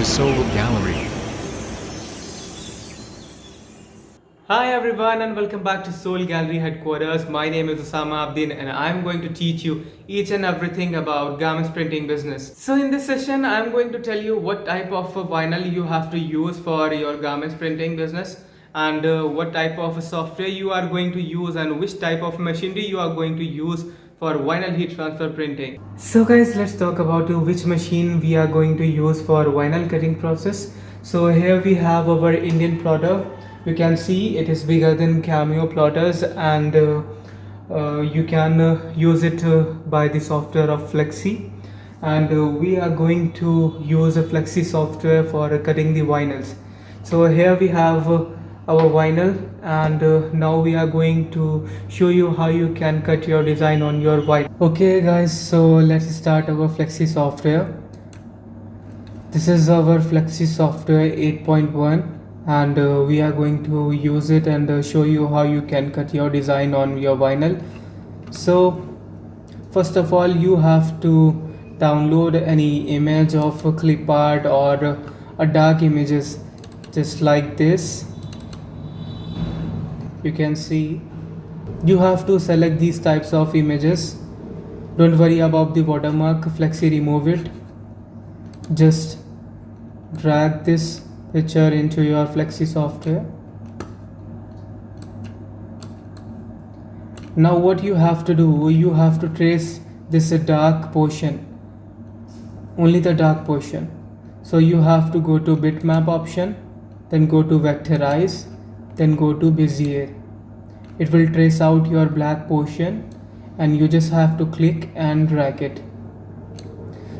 to Soul Gallery. Hi everyone and welcome back to Soul Gallery headquarters. My name is Osama Abdin and I'm going to teach you each and everything about garments printing business. So in this session I'm going to tell you what type of vinyl you have to use for your garments printing business and what type of software you are going to use and which type of machinery you are going to use for vinyl heat transfer printing. So guys, let's talk about which machine we are going to use for vinyl cutting process. So here we have our Indian plotter. You can see it is bigger than Cameo plotters and you can use it by the software of Flexi, and we are going to use a Flexi software for cutting the vinyls. So here we have our vinyl, and now we are going to show you how you can cut your design on your vinyl. Okay guys, so let's start our Flexi software. This is our Flexi software 8.1, and we are going to use it and show you how you can cut your design on your vinyl. So first of all, you have to download any image of a clip art or a dark images, just like this. You can see you have to select these types of images. Don't worry about the watermark, Flexi remove it. Just drag this picture into your Flexi software. Now what you have to do, you have to trace this dark portion, only the dark portion. So you have to go to bitmap option, then go to vectorize, then go to Bezier. It will trace out your black portion and you just have to click and drag it.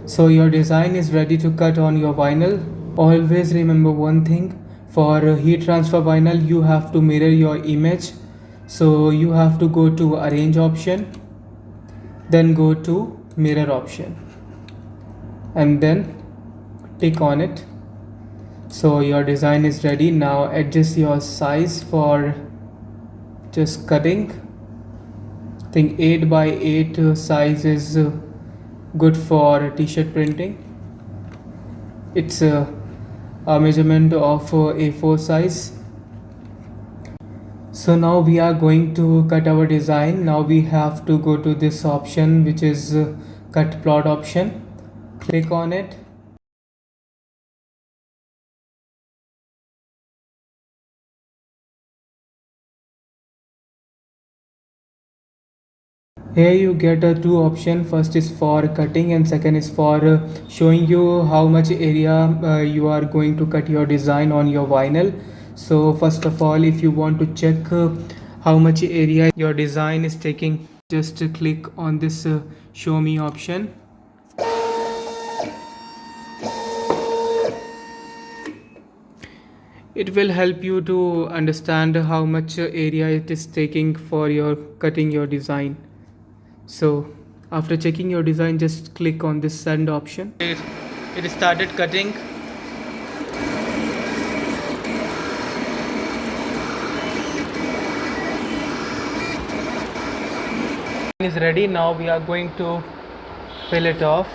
So your design is ready to cut on your vinyl. Always remember one thing, for heat transfer vinyl you have to mirror your image. So you have to go to arrange option, then go to mirror option and then tick on it. So your design is ready. Now adjust your size for just cutting. I think 8 by 8 size is good for t-shirt printing. It's a measurement of A4 size. So now we are going to cut our design. Now we have to go to this option, which is cut plot option. Click on it. Here you get two options. First is for cutting and second is for showing you how much area you are going to cut your design on your vinyl. So first of all, if you want to check how much area your design is taking, just click on this show me option. It will help you to understand how much area it is taking for your cutting your design. So after checking your design, just click on this send option. It started cutting. Is ready. Now we are going to fill it off.